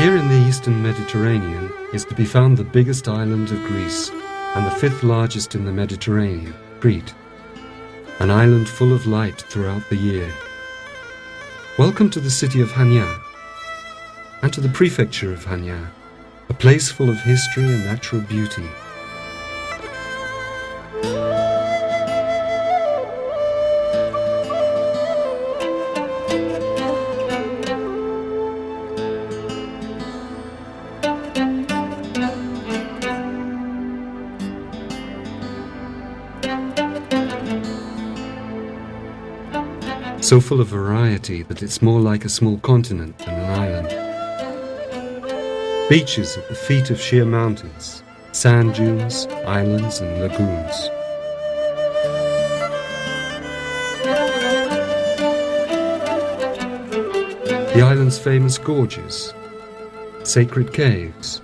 Here in the eastern Mediterranean is to be found the biggest island of Greece and the fifth largest in the Mediterranean, Crete, an island full of light throughout the year. Welcome to the city of Chania and to the prefecture of Chania, a place full of history and natural beauty. So full of variety that it's more like a small continent than an island. Beaches at the feet of sheer mountains, sand dunes, islands and lagoons. The island's famous gorges, sacred caves,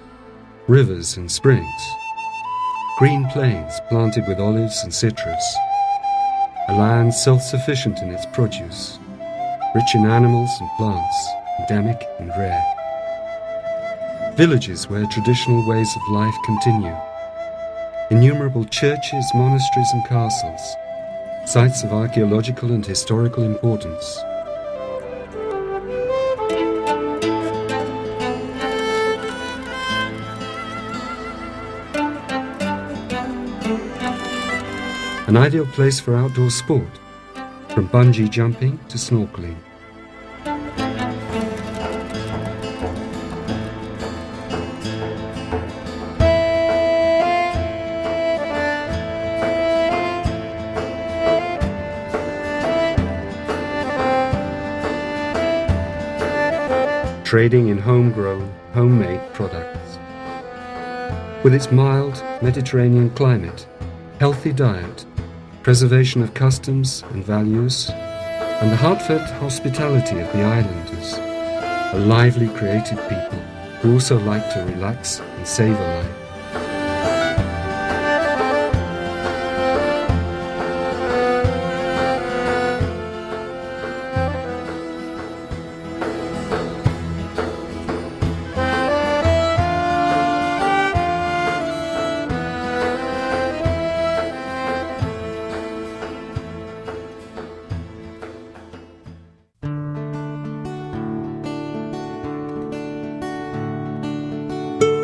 rivers and springs, green plains planted with olives and citrus, a land self-sufficient in its produce, rich in animals and plants, endemic and rare. Villages where traditional ways of life continue. Innumerable churches, monasteries and castles, sites of archaeological and historical importance. An ideal place for outdoor sport, from bungee jumping to snorkeling. Trading in homegrown, homemade products. With its mild Mediterranean climate, healthy diet, preservation of customs and values, and the heartfelt hospitality of the islanders, a lively, creative people who also like to relax and savour life.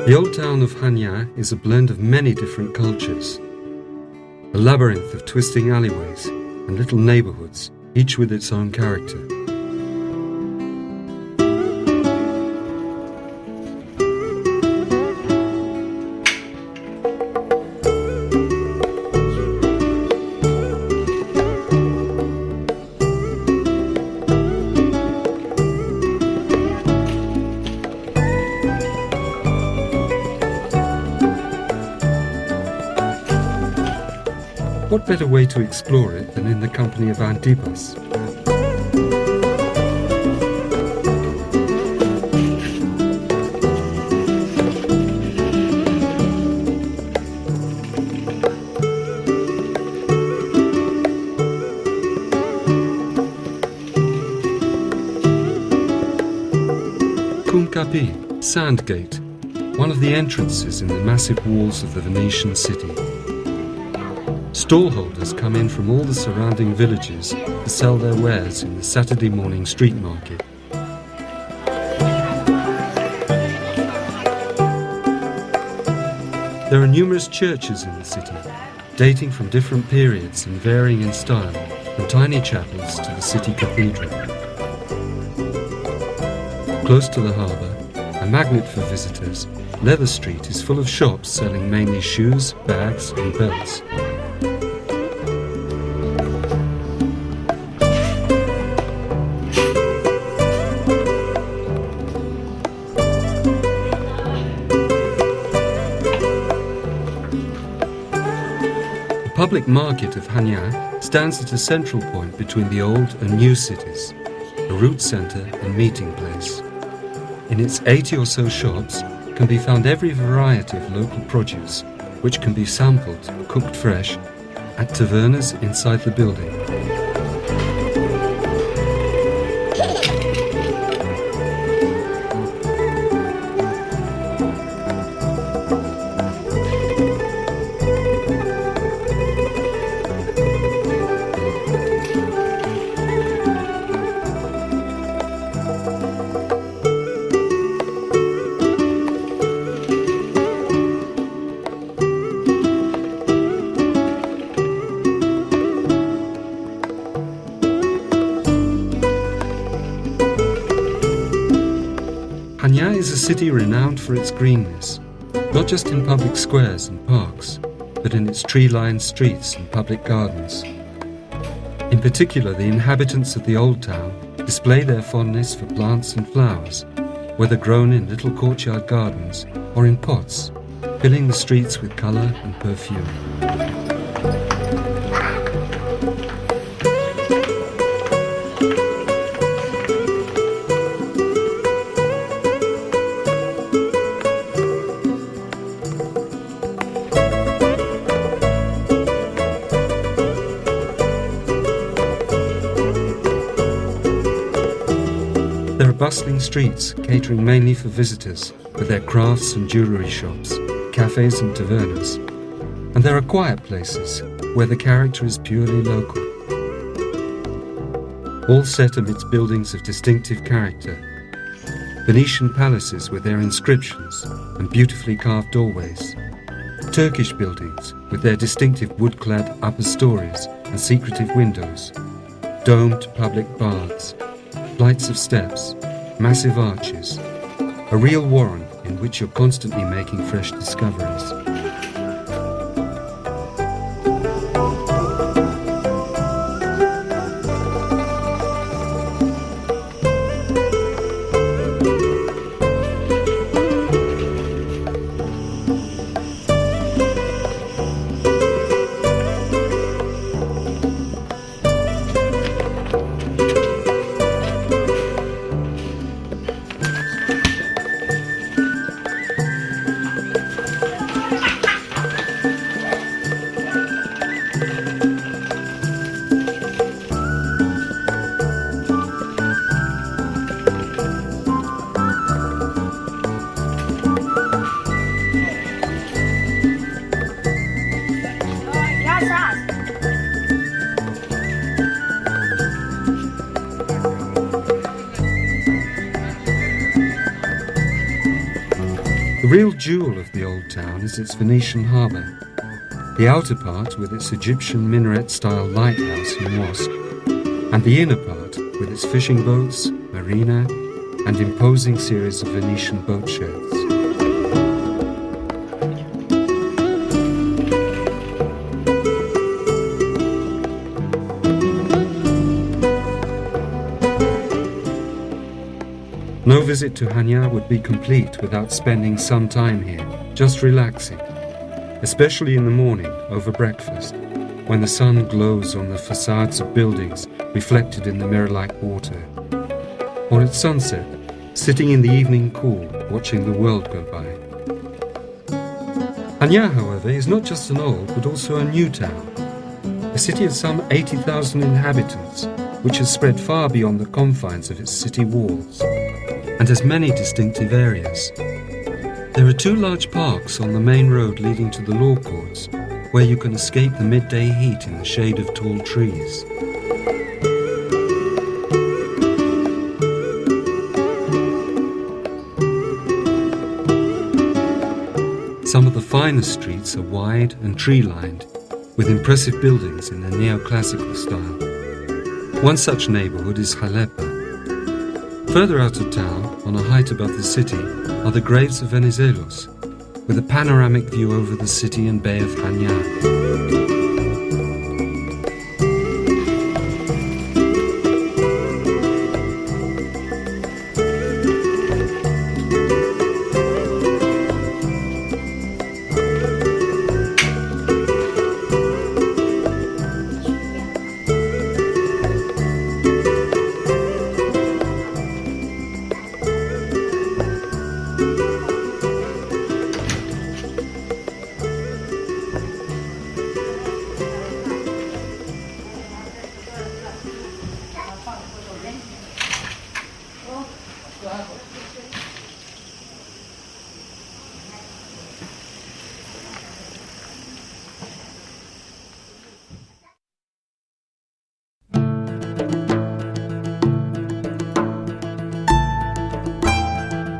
The old town of Chania is a blend of many different cultures, a labyrinth of twisting alleyways and little neighbourhoods, each with its own character. What better way to explore it than in the company of Antipas? Kumkapi, Sandgate, one of the entrances in the massive walls of the Venetian city. Stallholders come in from all the surrounding villages to sell their wares in the Saturday morning street market. There are numerous churches in the city, dating from different periods and varying in style, from tiny chapels to the city cathedral. Close to the harbour, a magnet for visitors, Leather Street is full of shops selling mainly shoes, bags and belts. The public market of Chania stands at a central point between the old and new cities, a route centre and meeting place. In its 80 or so shops can be found every variety of local produce, which can be sampled, cooked fresh, at tavernas inside the building. Chania is a city renowned for its greenness, not just in public squares and parks, but in its tree-lined streets and public gardens. In particular, the inhabitants of the Old Town display their fondness for plants and flowers, whether grown in little courtyard gardens or in pots, filling the streets with colour and perfume. There are bustling streets catering mainly for visitors with their crafts and jewellery shops, cafes and tavernas. And there are quiet places where the character is purely local. All set amidst buildings of distinctive character. Venetian palaces with their inscriptions and beautifully carved doorways. Turkish buildings with their distinctive wood-clad upper stories and secretive windows. Domed public baths. Flights of steps, massive arches, a real warren in which you're constantly making fresh discoveries. The real jewel of the Old Town is its Venetian harbour. The outer part with its Egyptian minaret-style lighthouse and mosque, and the inner part with its fishing boats, marina, and imposing series of Venetian boat sheds. No visit to Chania would be complete without spending some time here, just relaxing, especially in the morning over breakfast, when the sun glows on the facades of buildings reflected in the mirror-like water, or at sunset, sitting in the evening cool, watching the world go by. Chania, however, is not just an old but also a new town, a city of some 80,000 inhabitants, which has spread far beyond the confines of its city walls, and has many distinctive areas. There are two large parks on the main road leading to the law courts, where you can escape the midday heat in the shade of tall trees. Some of the finest streets are wide and tree-lined, with impressive buildings in the neoclassical style. One such neighbourhood is Haleppa. Further out of town, on a height above the city, are the graves of Venizelos, with a panoramic view over the city and bay of Chania.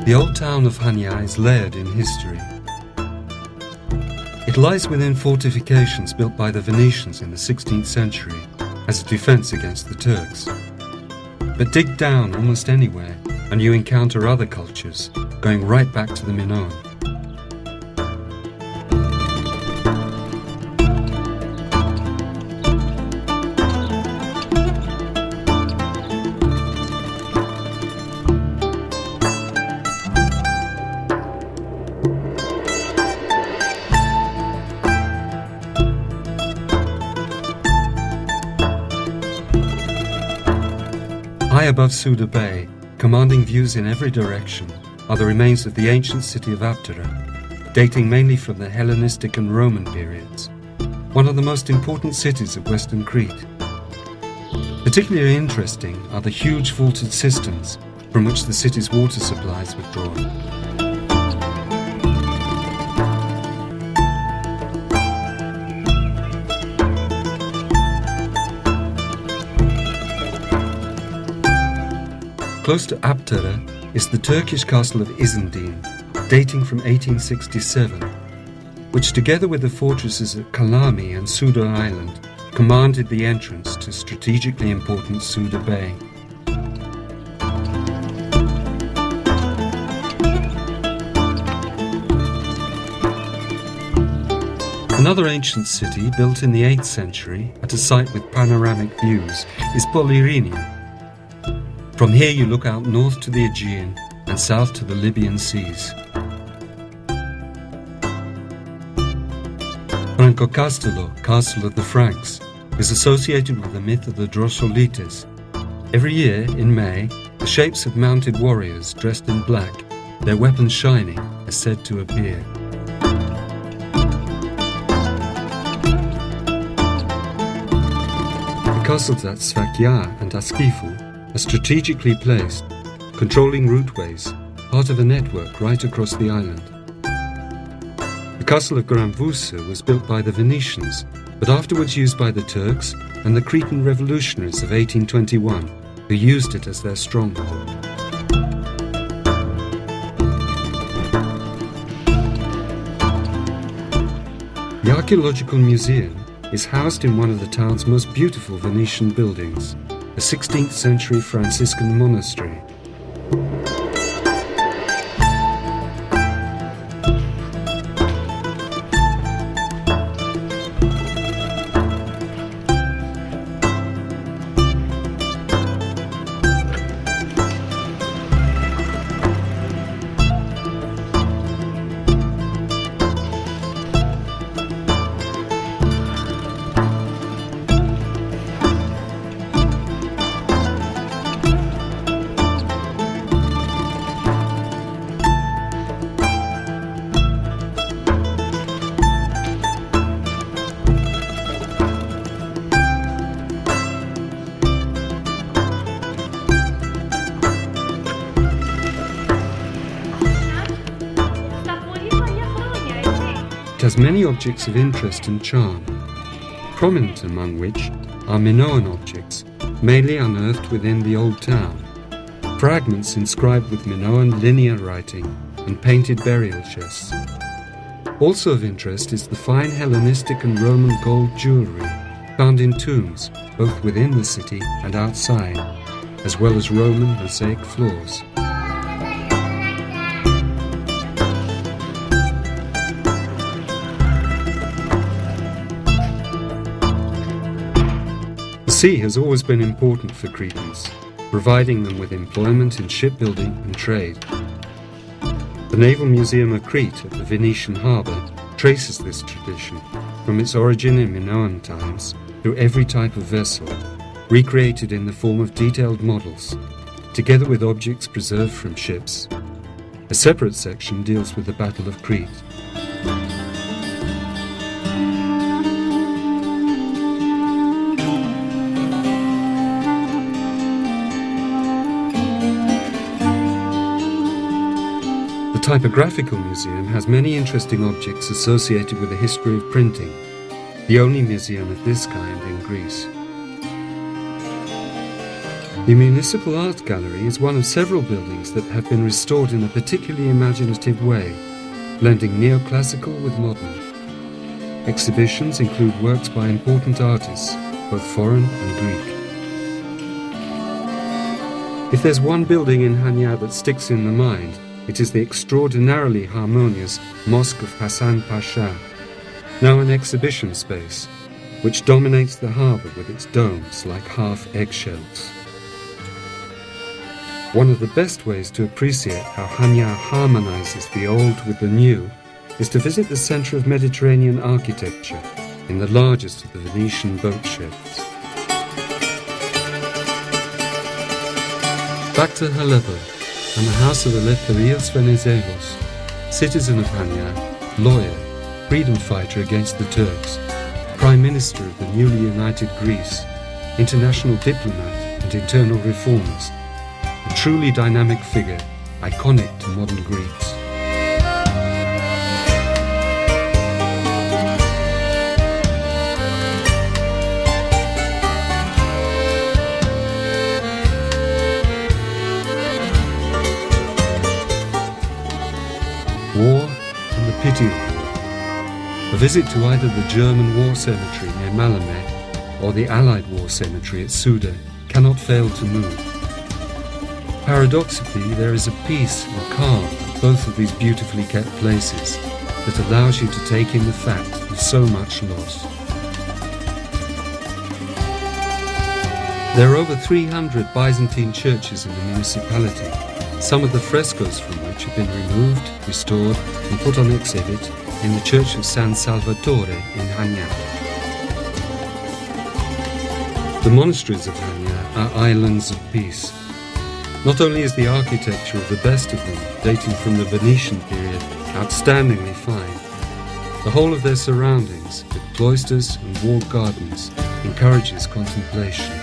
The old town of Chania is layered in history. It lies within fortifications built by the Venetians in the 16th century as a defense against the Turks. But dig down almost anywhere and you encounter other cultures, going right back to the Minoan. High above Suda Bay, commanding views in every direction, are the remains of the ancient city of Aptera, dating mainly from the Hellenistic and Roman periods, one of the most important cities of western Crete. Particularly interesting are the huge vaulted cisterns from which the city's water supplies were drawn. Close to Aptera is the Turkish castle of Izindin, dating from 1867, which together with the fortresses at Kalami and Suda Island commanded the entrance to strategically important Suda Bay. Another ancient city built in the 8th century at a site with panoramic views is Polyrrhenia. From here you look out north to the Aegean and south to the Libyan seas. Francocastolo, Castle of the Franks, is associated with the myth of the Drossolites. Every year, in May, the shapes of mounted warriors dressed in black, their weapons shining, are said to appear. The castles at Sfakia and Askifu are strategically placed, controlling routeways, part of a network right across the island. The castle of Granvusa was built by the Venetians, but afterwards used by the Turks and the Cretan revolutionaries of 1821, who used it as their stronghold. The Archaeological Museum is housed in one of the town's most beautiful Venetian buildings, a 16th century Franciscan monastery. It has many objects of interest and charm, prominent among which are Minoan objects, mainly unearthed within the old town, fragments inscribed with Minoan linear writing and painted burial chests. Also of interest is the fine Hellenistic and Roman gold jewellery found in tombs both within the city and outside, as well as Roman mosaic floors. The sea has always been important for Cretans, providing them with employment in shipbuilding and trade. The Naval Museum of Crete at the Venetian harbour traces this tradition from its origin in Minoan times through every type of vessel, recreated in the form of detailed models, together with objects preserved from ships. A separate section deals with the Battle of Crete. The Typographical Museum has many interesting objects associated with the history of printing, the only museum of this kind in Greece. The Municipal Art Gallery is one of several buildings that have been restored in a particularly imaginative way, blending neoclassical with modern. Exhibitions include works by important artists, both foreign and Greek. If there's one building in Chania that sticks in the mind, it is the extraordinarily harmonious Mosque of Hassan Pasha, now an exhibition space, which dominates the harbour with its domes like half eggshells. One of the best ways to appreciate how Chania harmonizes the old with the new is to visit the centre of Mediterranean architecture in the largest of the Venetian boat sheds. Back to Aleppo and the house of Eleftherios Venizelos, citizen of Chania, lawyer, freedom fighter against the Turks, Prime Minister of the newly united Greece, international diplomat and internal reformist, a truly dynamic figure, iconic to modern Greeks. War and the pity of war. A visit to either the German war cemetery near Malomé or the Allied war cemetery at Suda cannot fail to move. Paradoxically, there is a peace and calm at both of these beautifully kept places that allows you to take in the fact of so much loss. There are over 300 Byzantine churches in the municipality, some of the frescoes from which have been removed, restored and put on exhibit in the Church of San Salvatore in Chania. The monasteries of Chania are islands of peace. Not only is the architecture of the best of them, dating from the Venetian period, outstandingly fine, the whole of their surroundings, with cloisters and walled gardens, encourages contemplation.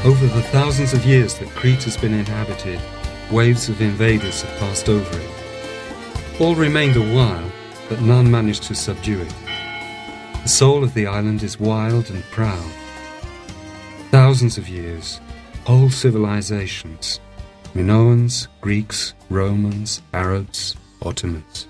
Over the thousands of years that Crete has been inhabited, waves of invaders have passed over it. All remained a while, but none managed to subdue it. The soul of the island is wild and proud. Thousands of years, whole civilizations, Minoans, Greeks, Romans, Arabs, Ottomans.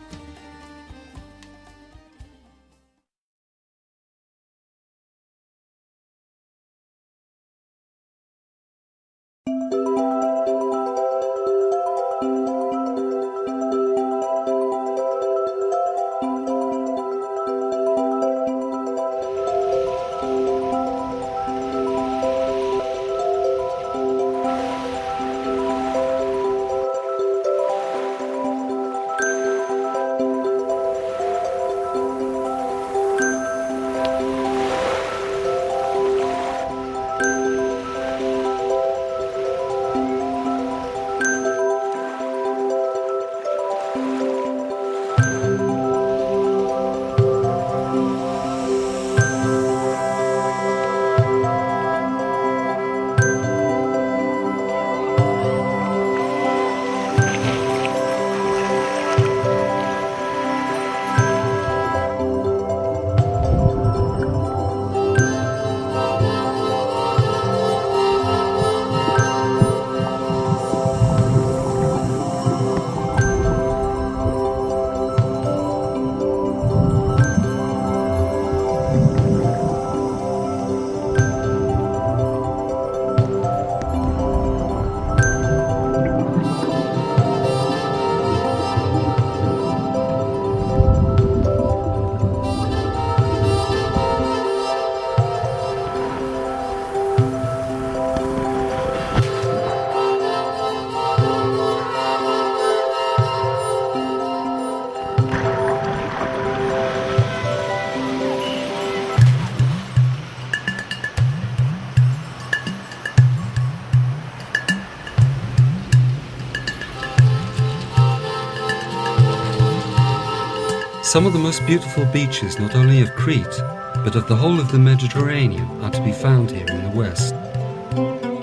Some of the most beautiful beaches not only of Crete, but of the whole of the Mediterranean are to be found here in the west.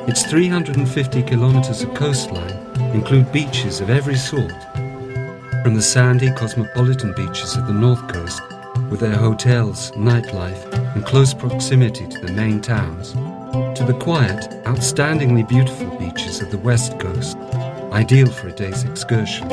Its 350 kilometers of coastline include beaches of every sort, from the sandy cosmopolitan beaches of the north coast, with their hotels, nightlife, and close proximity to the main towns, to the quiet, outstandingly beautiful beaches of the west coast, ideal for a day's excursion.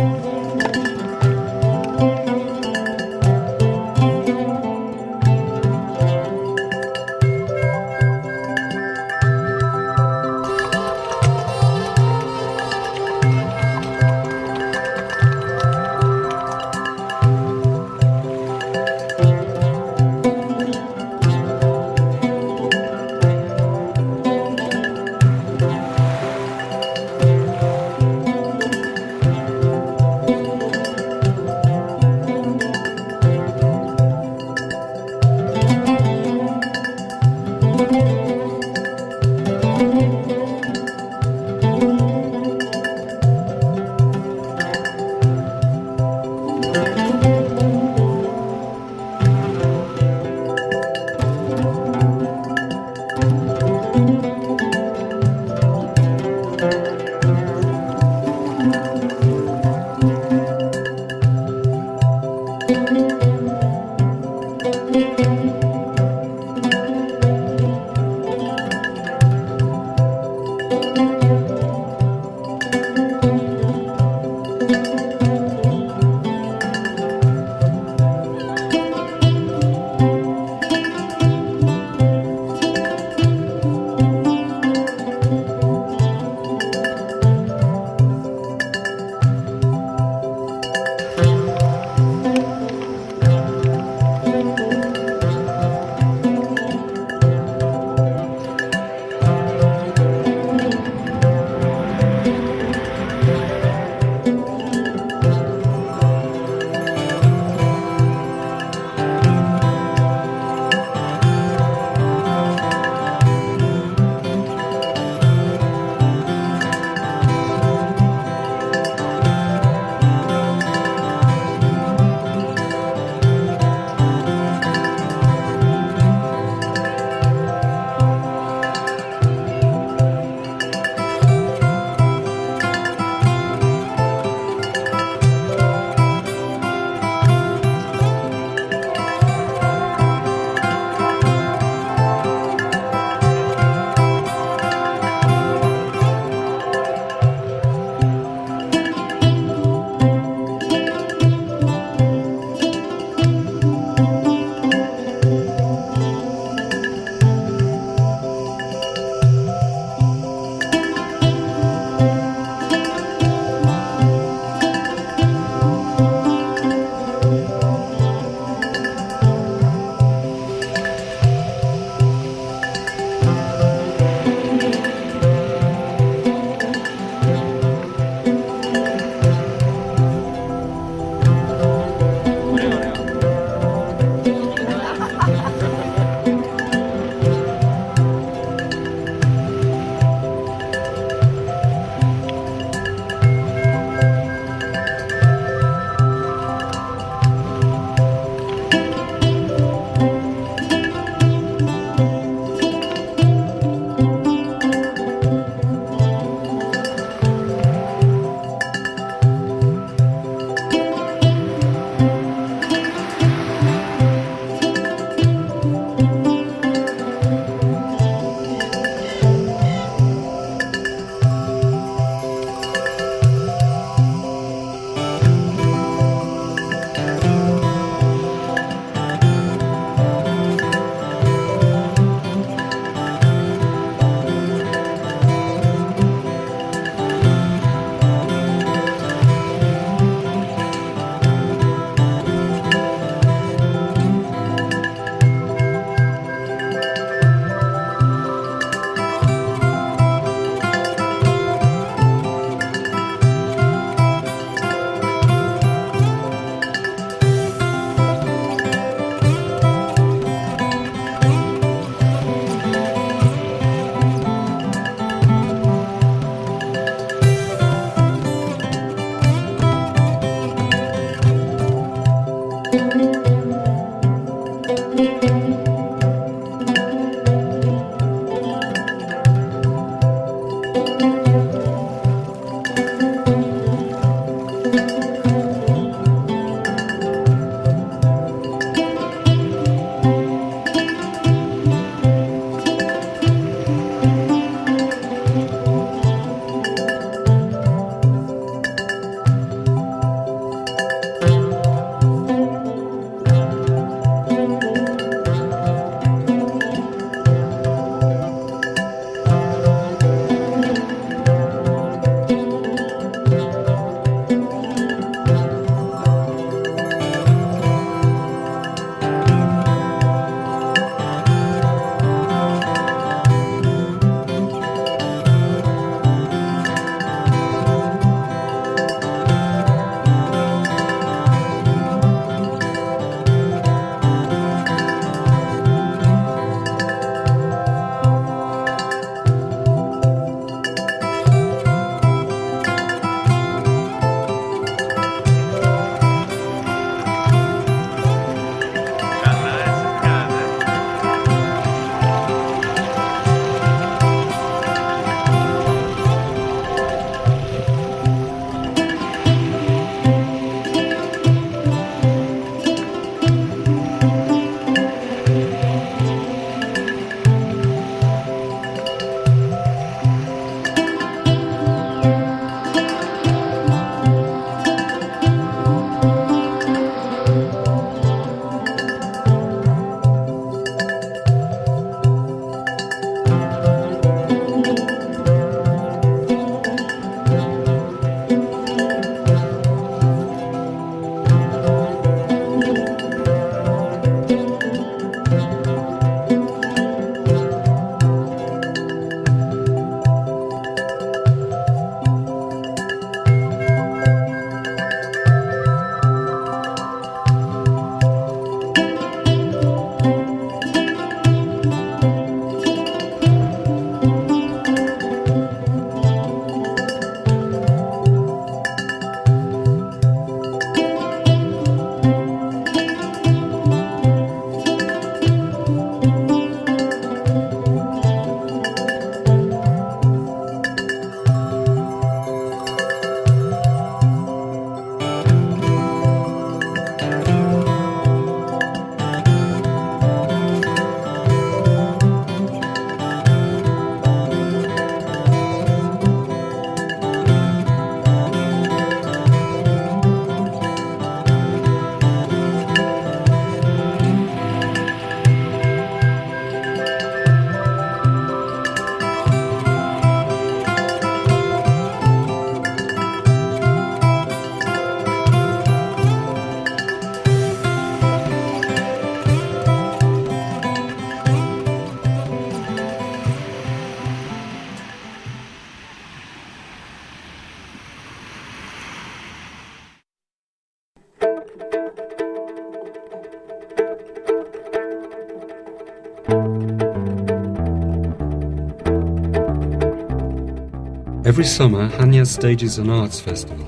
Every summer, Chania stages an arts festival,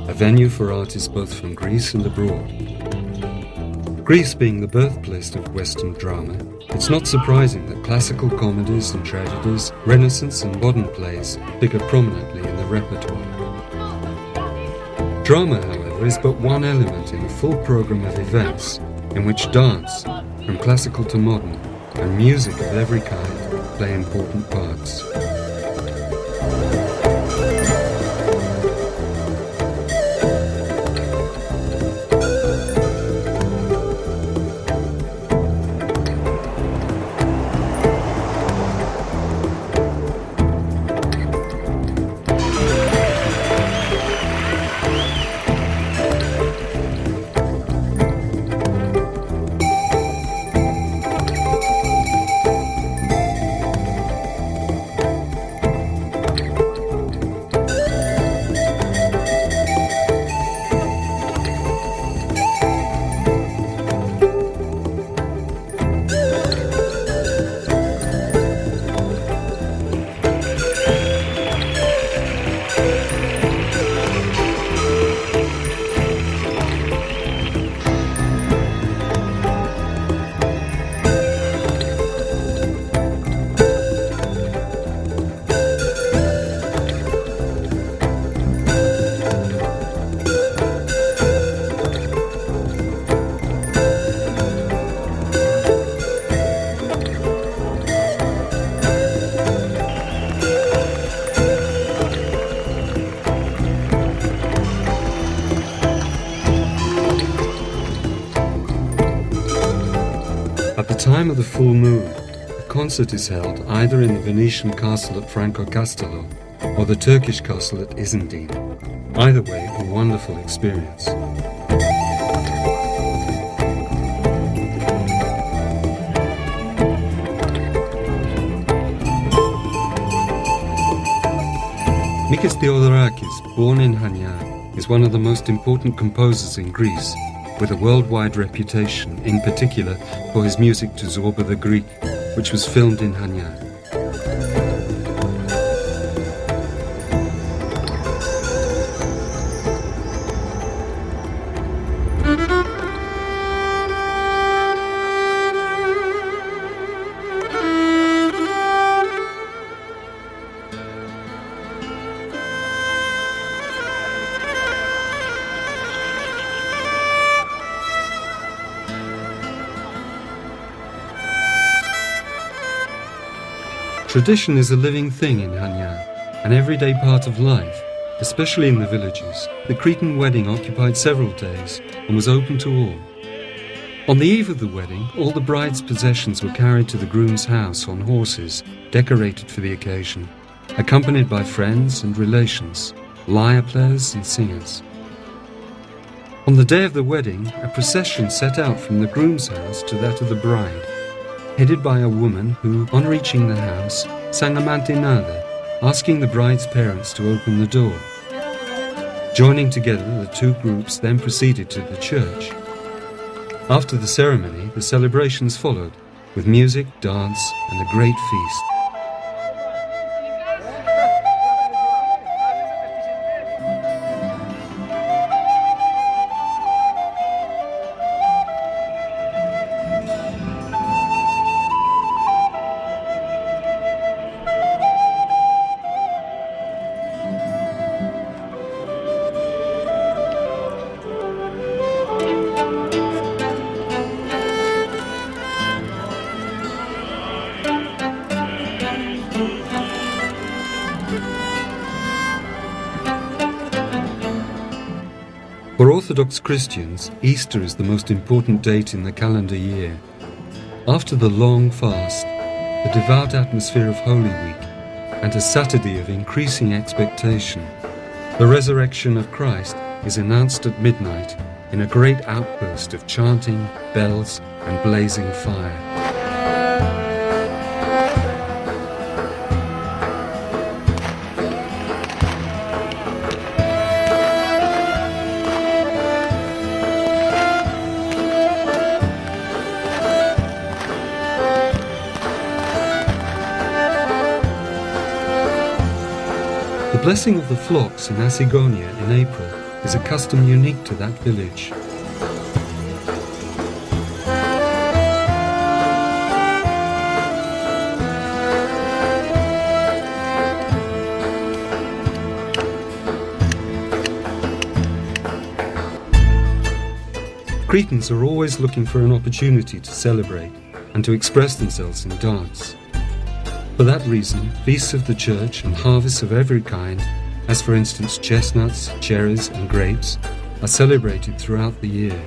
a venue for artists both from Greece and abroad. Greece being the birthplace of Western drama, it's not surprising that classical comedies and tragedies, Renaissance and modern plays figure prominently in the repertoire. Drama, however, is but one element in a full program of events in which dance, from classical to modern, and music of every kind play important parts. At the time of the full moon, a concert is held either in the Venetian castle at Francocastello or the Turkish castle at Izendine. Either way, a wonderful experience. Mikis Theodorakis, born in Chania, is one of the most important composers in Greece, with a worldwide reputation, in particular for his music to Zorba the Greek, which was filmed in Chania. Tradition is a living thing in Chania, an everyday part of life, especially in the villages. The Cretan wedding occupied several days and was open to all. On the eve of the wedding, all the bride's possessions were carried to the groom's house on horses, decorated for the occasion, accompanied by friends and relations, lyre players and singers. On the day of the wedding, a procession set out from the groom's house to that of the bride, headed by a woman who, on reaching the house, sang a mantinada, asking the bride's parents to open the door. Joining together, the two groups then proceeded to the church. After the ceremony, the celebrations followed, with music, dance, and a great feast. For Orthodox Christians, Easter is the most important date in the calendar year. After the long fast, the devout atmosphere of Holy Week, and a Saturday of increasing expectation, the resurrection of Christ is announced at midnight in a great outburst of chanting, bells, and blazing fire. The blessing of the flocks in Asigonia in April is a custom unique to that village. Cretans are always looking for an opportunity to celebrate and to express themselves in dance. For that reason, feasts of the church and harvests of every kind, as for instance chestnuts, cherries and grapes, are celebrated throughout the year.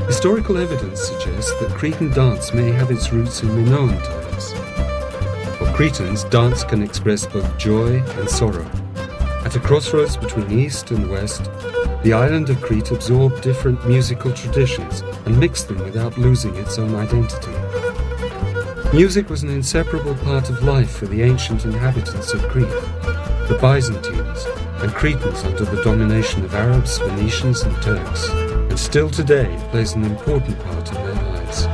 Historical evidence suggests that Cretan dance may have its roots in Minoan times. For Cretans, dance can express both joy and sorrow. At a crossroads between East and West, the island of Crete absorbed different musical traditions and mixed them without losing its own identity. Music was an inseparable part of life for the ancient inhabitants of Crete, the Byzantines and Cretans under the domination of Arabs, Phoenicians and Turks, and still today it plays an important part in their lives.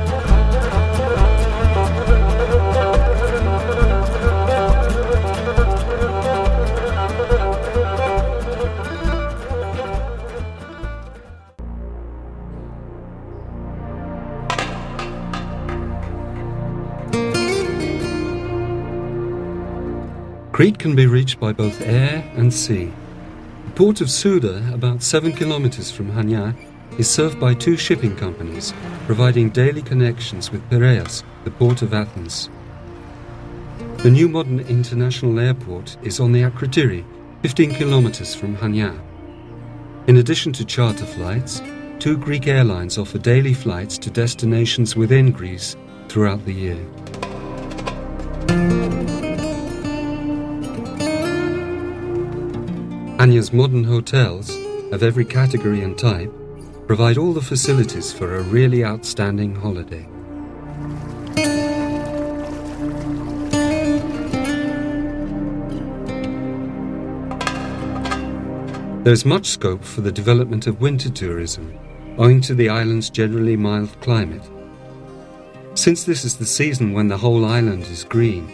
Crete can be reached by both air and sea. The port of Souda, about 7 kilometers from Chania, is served by 2 shipping companies, providing daily connections with Piraeus, the port of Athens. The new modern international airport is on the Akrotiri, 15 kilometers from Chania. In addition to charter flights, 2 Greek airlines offer daily flights to destinations within Greece throughout the year. Chania's modern hotels, of every category and type, provide all the facilities for a really outstanding holiday. There is much scope for the development of winter tourism, owing to the island's generally mild climate. Since this is the season when the whole island is green,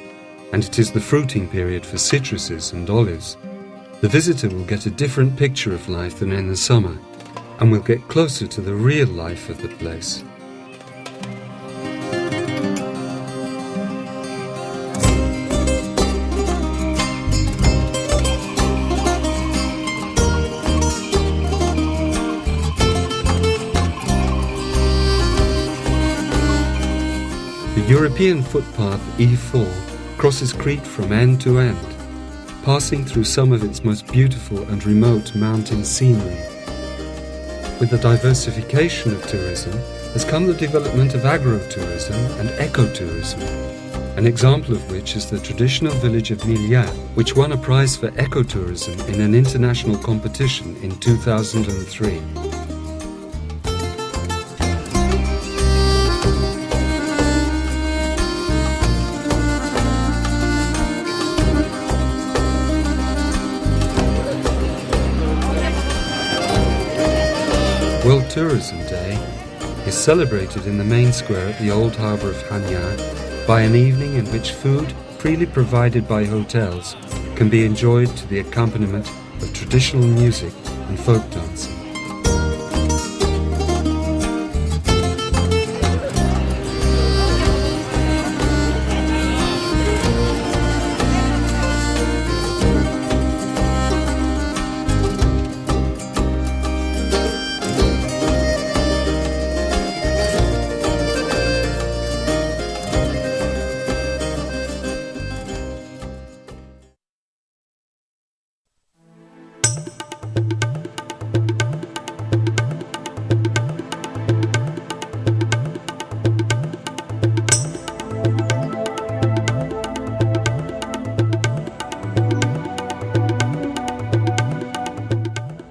and it is the fruiting period for citruses and olives, the visitor will get a different picture of life than in the summer, and will get closer to the real life of the place. The European footpath E4 crosses Crete from end to end, passing through some of its most beautiful and remote mountain scenery. With the diversification of tourism has come the development of agro-tourism and ecotourism, an example of which is the traditional village of Milia, which won a prize for ecotourism in an international competition in 2003. World Tourism Day is celebrated in the main square at the old harbour of Chania by an evening in which food, freely provided by hotels, can be enjoyed to the accompaniment of traditional music and folk dancing.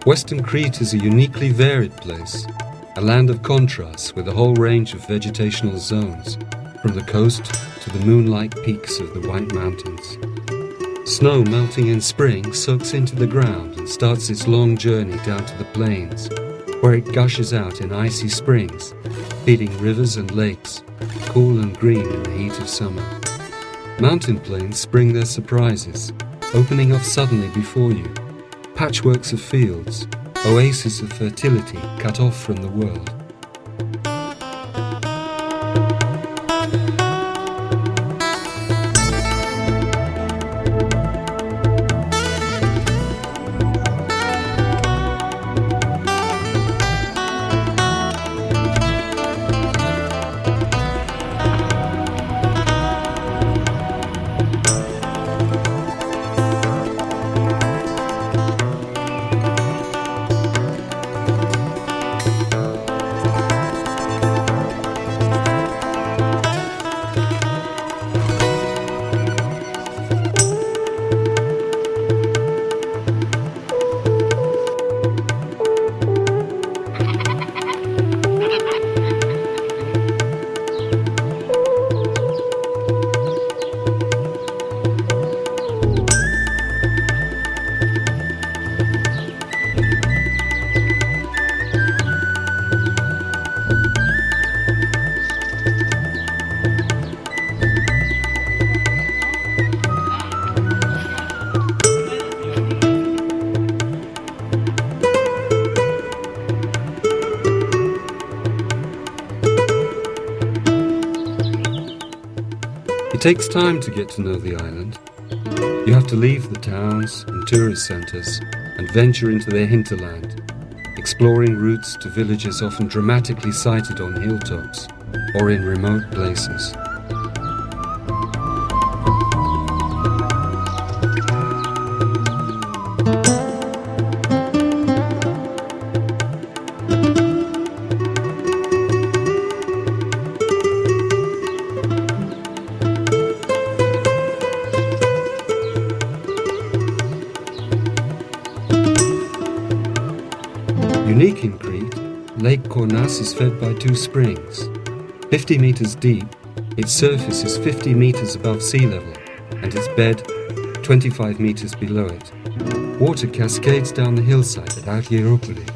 Western Crete is a uniquely varied place, a land of contrasts with a whole range of vegetational zones, from the coast to the moon-like peaks of the White Mountains. Snow melting in spring soaks into the ground and starts its long journey down to the plains, where it gushes out in icy springs, feeding rivers and lakes, cool and green in the heat of summer. Mountain plains spring their surprises, opening up suddenly before you, patchworks of fields, oases of fertility cut off from the world. It takes time to get to know the island. You have to leave the towns and tourist centres and venture into their hinterland, exploring routes to villages often dramatically sited on hilltops or in remote places. Unique in Crete, Lake Cornas is fed by two springs. 50 meters deep, its surface is 50 meters above sea level, and its bed 25 meters below it. Water cascades down the hillside at Aghiropoli.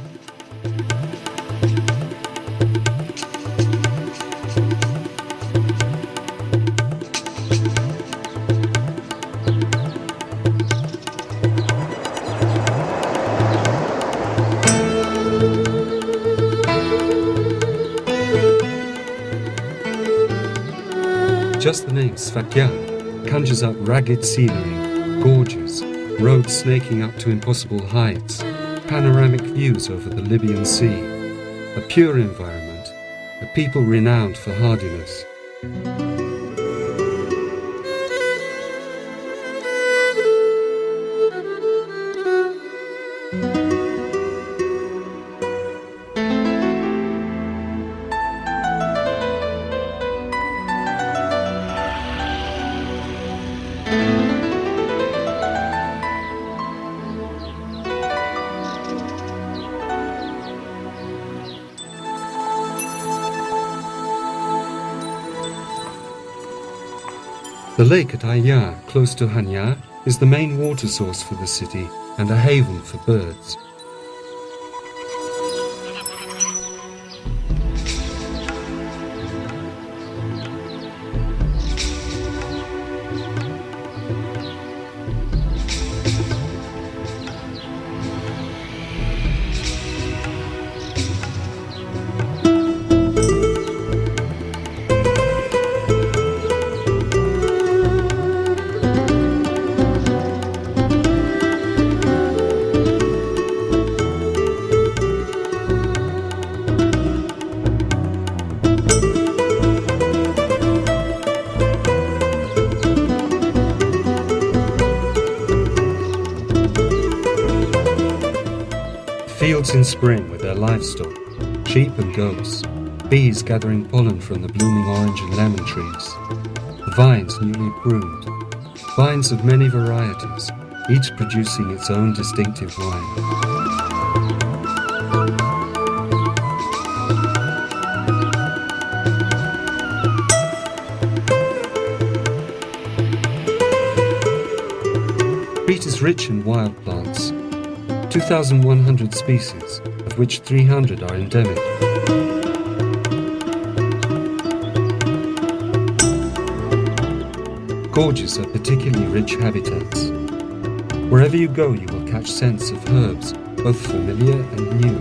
Just the name Sfakia conjures up ragged scenery, gorges, roads snaking up to impossible heights, panoramic views over the Libyan Sea, a pure environment, a people renowned for hardiness. The lake at Aya, close to Chania, is the main water source for the city and a haven for birds. out in spring with their livestock, sheep and goats, bees gathering pollen from the blooming orange and lemon trees, the vines newly pruned, vines of many varieties, each producing its own distinctive wine. Crete is rich in wild plants, 2,100 species, of which 300 are endemic. Gorges are particularly rich habitats. Wherever you go, you will catch scents of herbs, both familiar and new: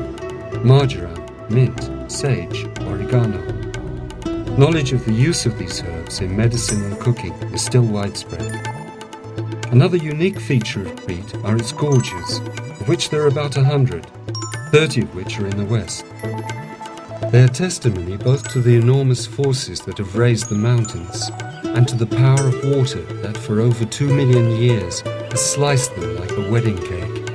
marjoram, mint, sage, oregano. Knowledge of the use of these herbs in medicine and cooking is still widespread. Another unique feature of Crete are its gorges, of which there are about 100, 30 of which are in the west. They are testimony both to the enormous forces that have raised the mountains and to the power of water that for over 2 million years has sliced them like a wedding cake.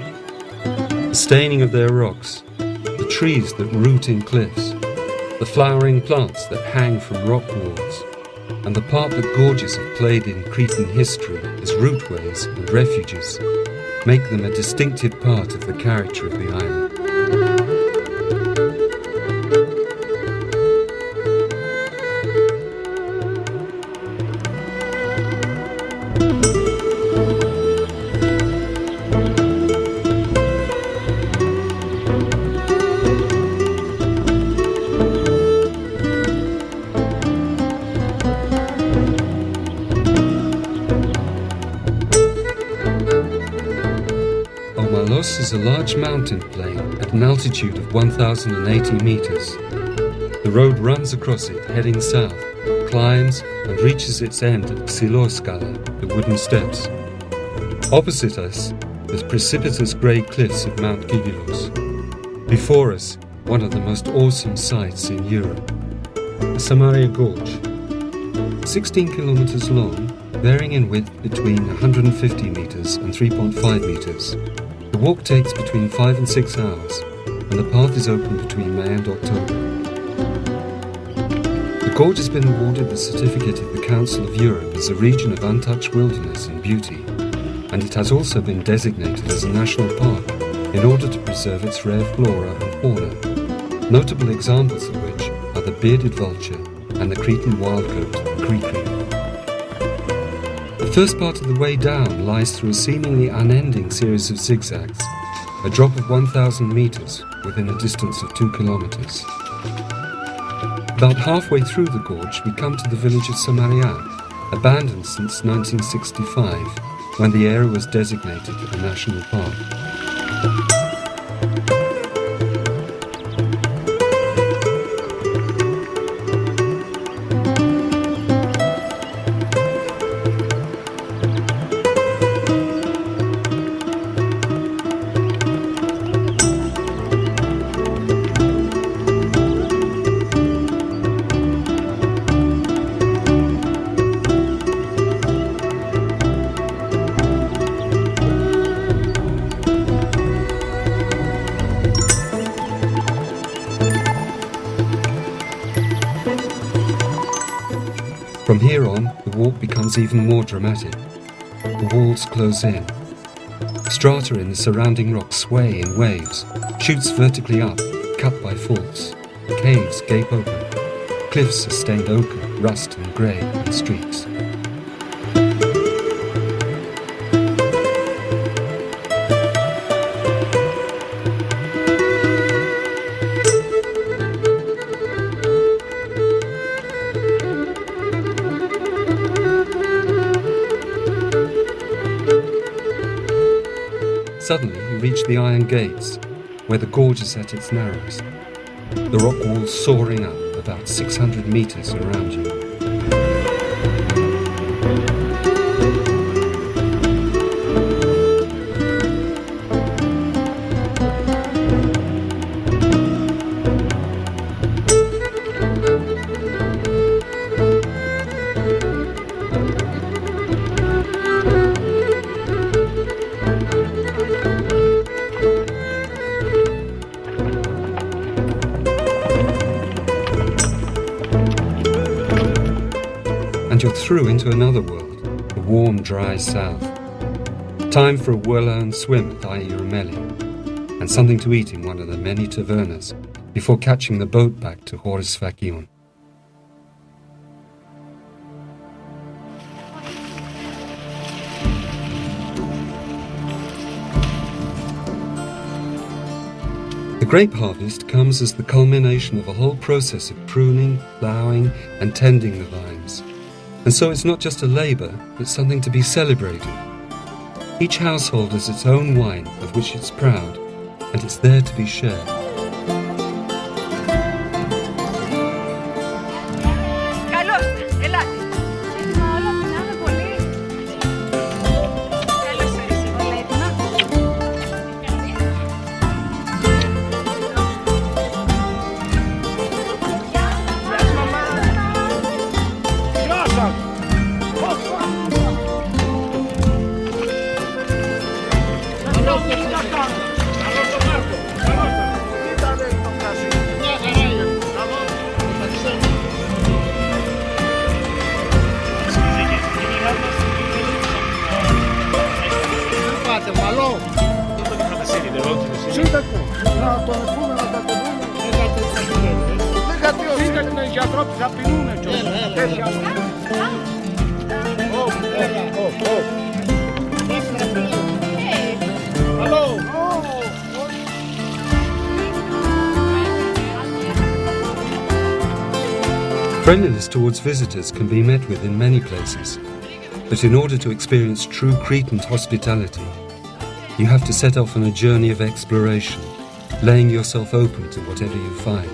The staining of their rocks, the trees that root in cliffs, the flowering plants that hang from rock walls, and the part that gorges have played in Cretan history as routeways and refuges make them a distinctive part of the character of the island. Is a large mountain plain at an altitude of 1,080 meters. The road runs across it, heading south, climbs and reaches its end at Xyloskala, the wooden steps. Opposite us, the precipitous grey cliffs of Mount Kigilos. Before us, one of the most awesome sights in Europe, the Samaria Gorge. 16 kilometers long, varying in width between 150 meters and 3.5 meters. The walk takes between 5 and 6 hours, and the path is open between May and October. The gorge has been awarded the certificate of the Council of Europe as a region of untouched wilderness and beauty, and it has also been designated as a national park in order to preserve its rare flora and fauna, notable examples of which are the bearded vulture and the Cretan wildgoat, Crete. The first part of the way down lies through a seemingly unending series of zigzags, a drop of 1,000 meters within a distance of 2 kilometers. About halfway through the gorge, we come to the village of Samaria, abandoned since 1965, when the area was designated a national park. From here on, the walk becomes even more dramatic. The walls close in. Strata in the surrounding rocks sway in waves, shoots vertically up, cut by faults. Caves gape open. Cliffs are stained ochre, rust and grey in streaks. Suddenly you reach the iron gates, where the gorge is at its narrowest, the rock walls soaring up about 600 meters around you. and you're through into another world, the warm, dry south. Time for a well-earned swim at Iurumeli, and something to eat in one of the many tavernas before catching the boat back to Horisfakion. The grape harvest comes as the culmination of a whole process of pruning, ploughing, and tending the vines. And so it's not just a labour, it's something to be celebrated. Each household has its own wine of which it's proud, and it's there to be shared. Friendliness towards visitors can be met with in many places, but in order to experience true Cretan hospitality, you have to set off on a journey of exploration, laying yourself open to whatever you find.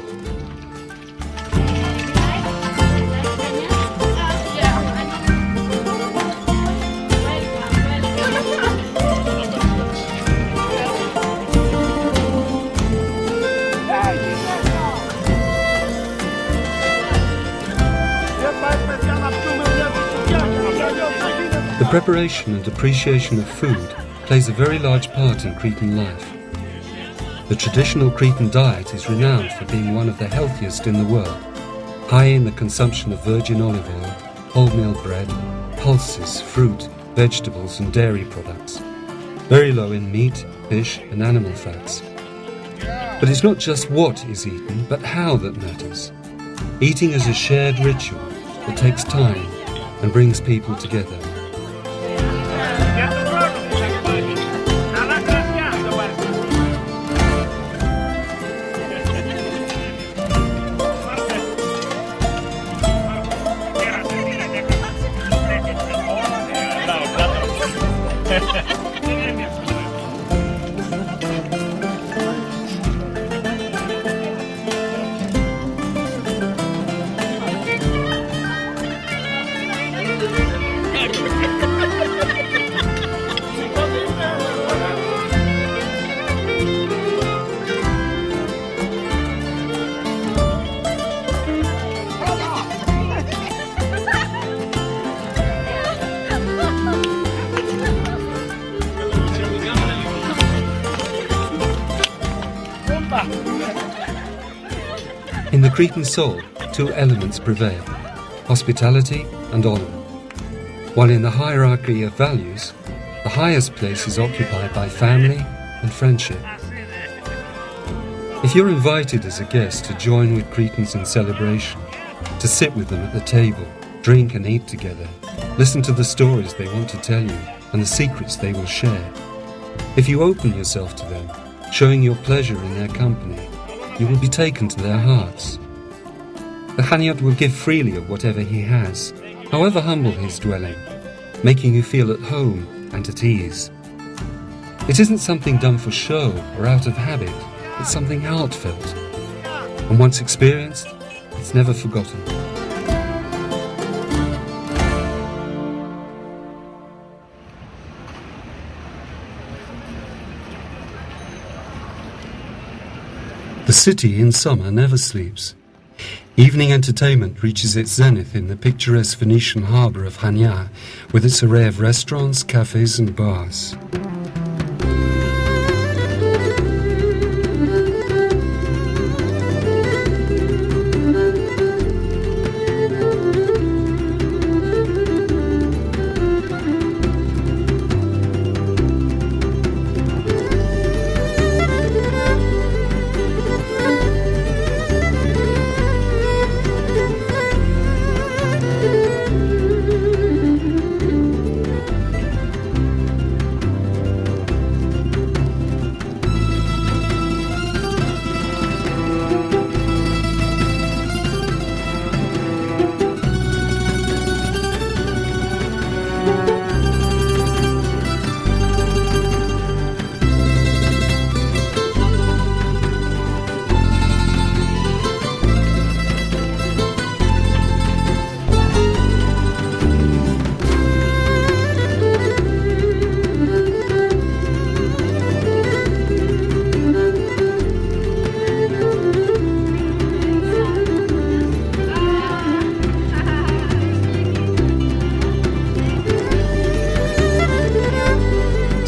The preparation and appreciation of food plays a very large part in Cretan life. The traditional Cretan diet is renowned for being one of the healthiest in the world, high in the consumption of virgin olive oil, wholemeal bread, pulses, fruit, vegetables and dairy products, very low in meat, fish and animal fats. But it's not just what is eaten, but how that matters. Eating is a shared ritual that takes time and brings people together. In the Cretan soul, two elements prevail, hospitality and honour. While in the hierarchy of values, the highest place is occupied by family and friendship. If you're invited as a guest to join with Cretans in celebration, to sit with them at the table, drink and eat together, listen to the stories they want to tell you and the secrets they will share, if you open yourself to them, showing your pleasure in their company, you will be taken to their hearts. The Chaniot will give freely of whatever he has, however humble his dwelling, making you feel at home and at ease. It isn't something done for show or out of habit, it's something heartfelt. And once experienced, it's never forgotten. The city in summer never sleeps. Evening entertainment reaches its zenith in the picturesque Venetian harbour of Chania, with its array of restaurants, cafes and bars.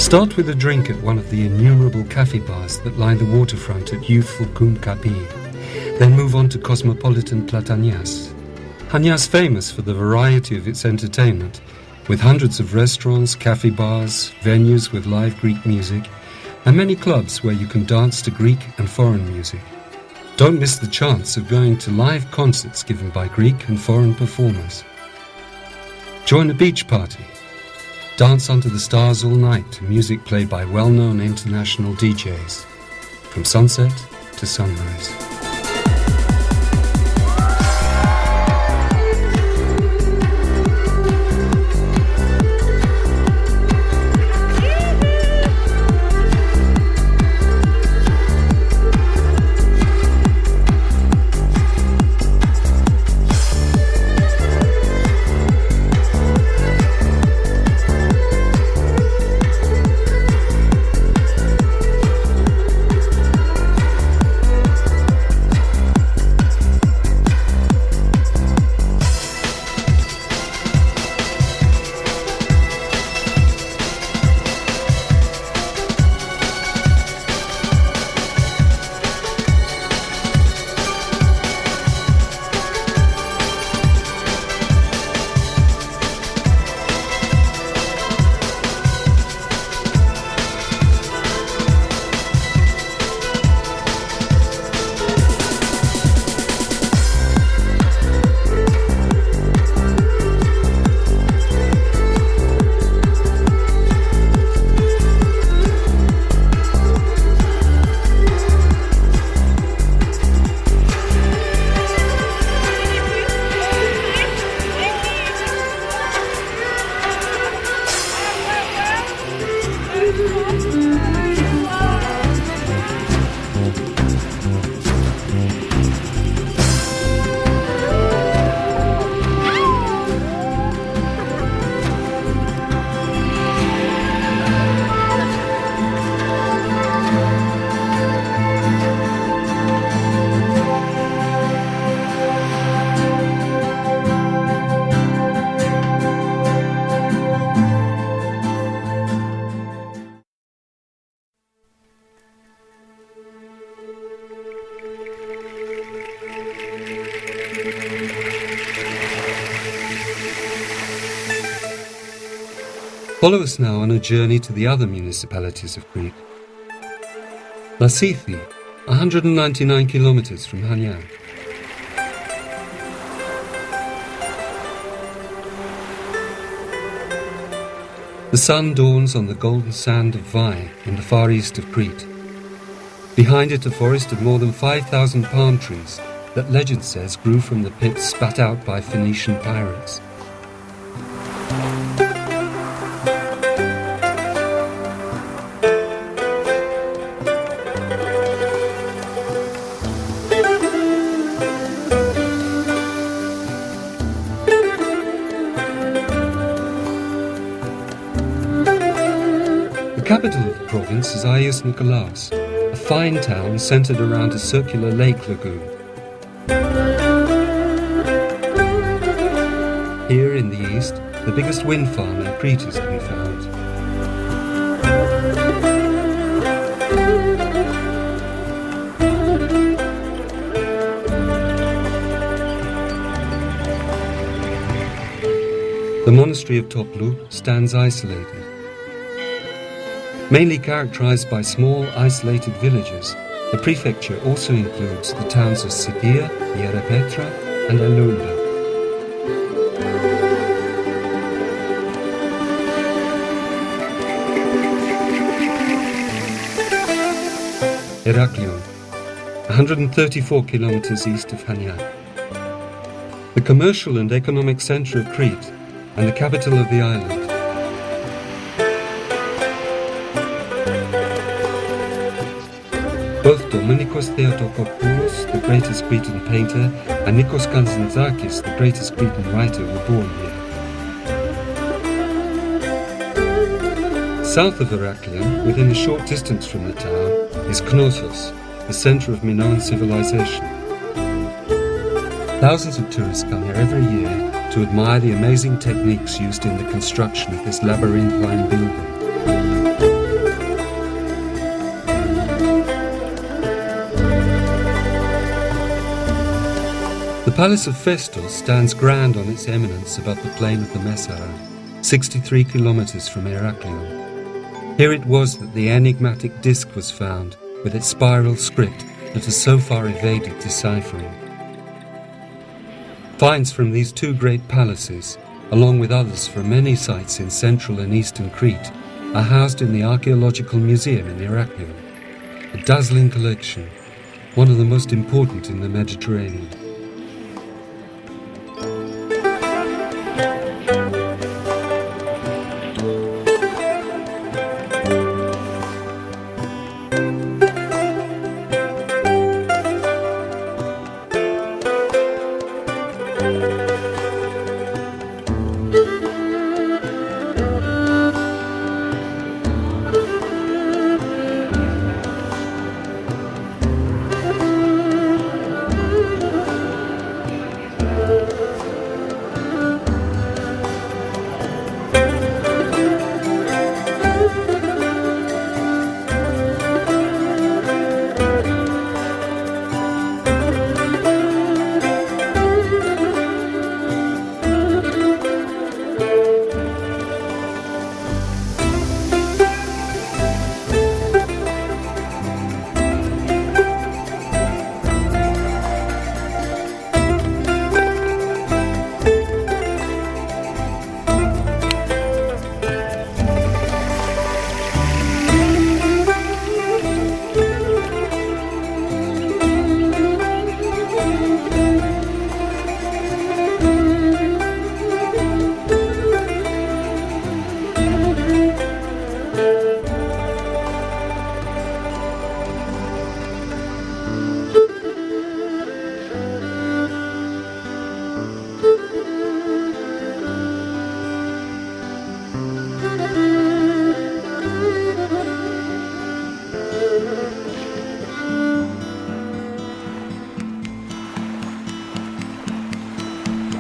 Start with a drink at one of the innumerable cafe bars that line the waterfront at youthful Kumkapi. Then move on to cosmopolitan Platanias. Chania's famous for the variety of its entertainment, with hundreds of restaurants, cafe bars, venues with live Greek music, and many clubs where you can dance to Greek and foreign music. Don't miss the chance of going to live concerts given by Greek and foreign performers. Join a beach party. Dance under the stars all night to music played by well-known international DJs, from sunset to sunrise. Follow us now on a journey to the other municipalities of Crete. Lasithi, 199 kilometers from Chania. The sun dawns on the golden sand of Vai in the far east of Crete. Behind it a forest of more than 5,000 palm trees that legend says grew from the pits spat out by Phoenician pirates. The capital of the province is Agios Nikolaos, a fine town centered around a circular lake lagoon. Here in the east, the biggest wind farm in Crete is to be found. The monastery of Toplu stands isolated. Mainly characterized by small, isolated villages, the prefecture also includes the towns of Sitia, Hierepetra and Alunda. Heraklion, 134 kilometers east of Chania. The commercial and economic center of Crete and the capital of the island. Both Dominikos Theotokopoulos, the greatest Cretan painter, and Nikos Kazantzakis, the greatest Cretan writer, were born here. South of Heraklion, within a short distance from the town, is Knossos, the center of Minoan civilization. Thousands of tourists come here every year to admire the amazing techniques used in the construction of this labyrinthine building. palace of Festus stands grand on its eminence above the plain of the Messara, 63 kilometers from Heraklion. Here it was that the enigmatic disc was found, with its spiral script that has so far evaded deciphering. Finds from these two great palaces, along with others from many sites in central and eastern Crete, are housed in the Archaeological Museum in Heraklion, a dazzling collection, one of the most important in the Mediterranean.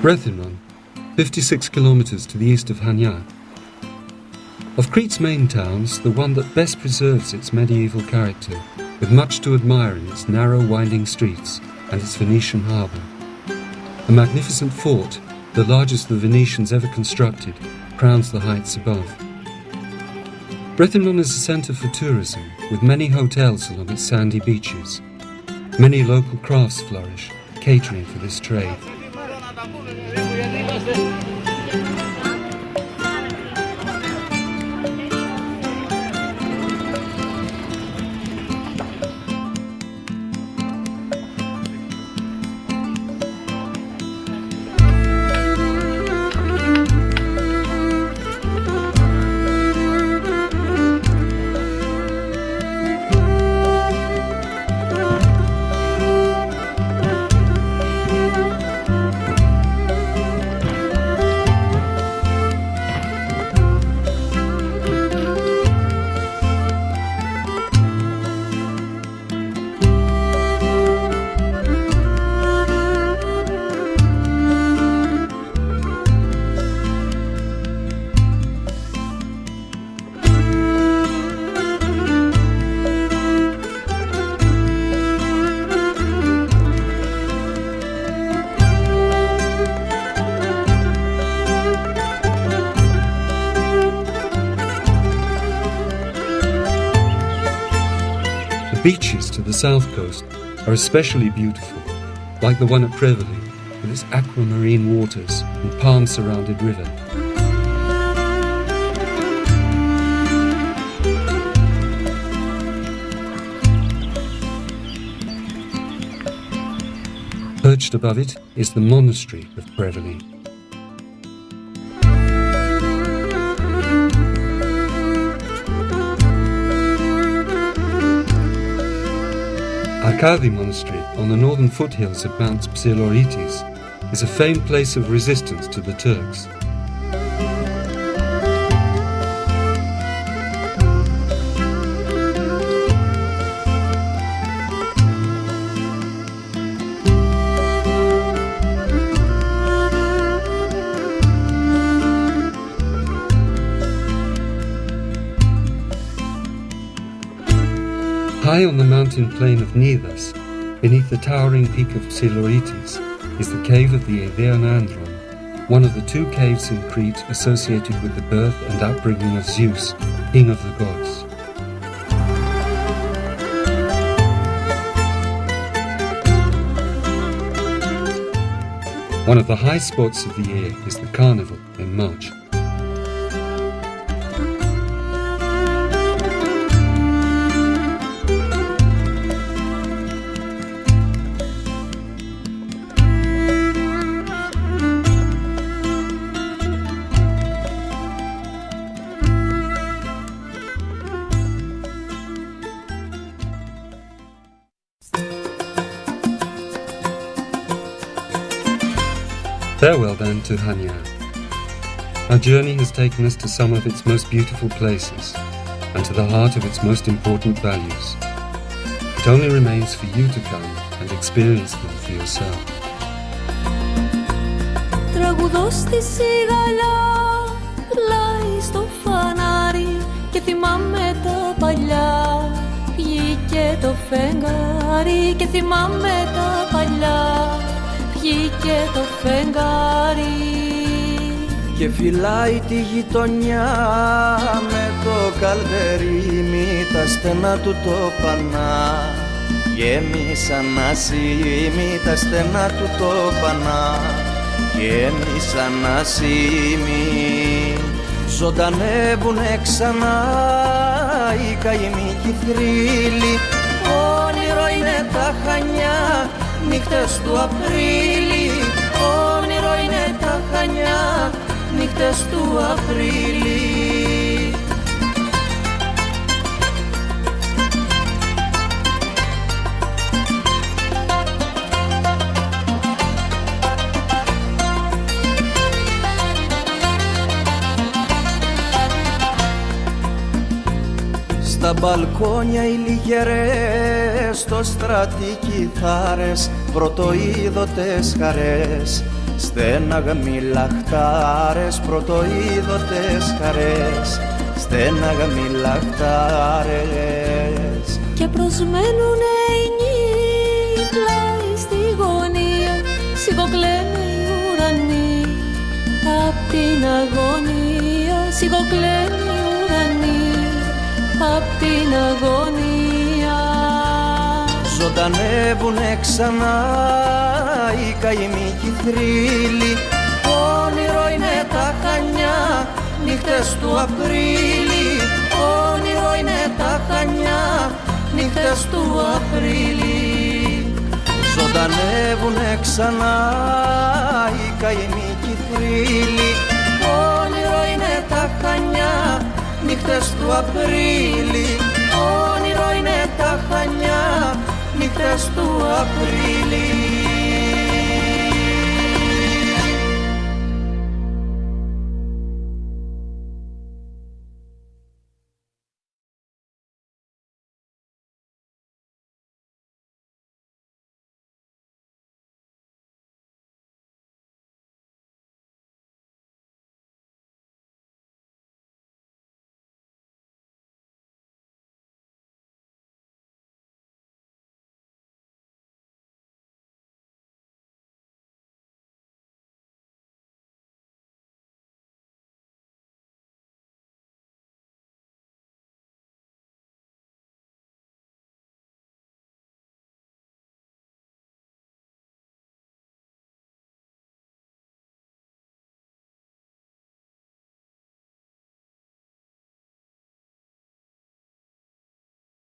Rethymnon, 56 kilometers to the east of Chania. Of Crete's main towns, the one that best preserves its medieval character, with much to admire in its narrow winding streets and its Venetian harbour. A magnificent fort, the largest the Venetians ever constructed, crowns the heights above. Rethymnon is a centre for tourism, with many hotels along its sandy beaches. Many local crafts flourish, catering for this trade. Beaches to the south coast are especially beautiful, like the one at Prevoli, with its aquamarine waters and palm-surrounded river. Perched above it is the monastery of Prevoli. Arkadi Monastery, on the northern foothills of Mount Psilorites, is a famed place of resistance to the Turks. High on the mountain plain of Nidas, beneath the towering peak of Psilorites, is the cave of the Aedeonandron, one of the two caves in Crete associated with the birth and upbringing of Zeus, king of the gods. One of the high spots of the year is the Carnival in March. Farewell then to Chania. Our journey has taken us to some of its most beautiful places and to the heart of its most important values. It only remains for you to come and experience them for yourself. Τραγουδώ στη σιγαλιά, πλάι στο φανάρι και θυμάμαι τα παλιά. Βγήκε το φεγγάρι και θυμάμαι τα παλιά. Βγήκε το φεγγάρι και φυλάει τη γειτονιά με το καλδερίμι, τα στενά του το πανά. Γέμισαν ασήμι, τα στενά του το πανά. Γέμισαν ασήμι. Ζωντανεύουνε ξανά οι καημοί κι οι θρύλοι. Όνειρο είναι τα Χανιά, νύχτες του Απρίλη. Όνειρο είναι τα Χανιά, νύχτες του Απρίλη. Στα μπαλκόνια οι λιγερές, στο στράτη κιθάρες, πρωτοείδωτες χαρές. Στέναγμοι λαχτάρες, πρωτοείδωτες χαρές. Στέναγμοι λαχτάρες. Και προσμένουνε οι νύχοι πλάι στη γωνία. Σιγοκλαίνε οι ουρανοί απ' την αγωνία. Σιγοκλαίνε οι ουρανοί απ' την αγωνία. Ζωντανεύουνε ξανά οι καημοί κι οι θρύλοι. Όνειρο είναι τα Χανιά, νύχτες του Απρίλη. Όνειρο είναι τα Χανιά, νύχτες του Απρίλη. Ζωντανεύουνε ξανά οι καημοί κι οι θρύλοι. Όνειρο είναι τα Χανιά, νύχτες του Απρίλη. Όνειρο είναι τα Χανιά, νύχτες του Απρίλη.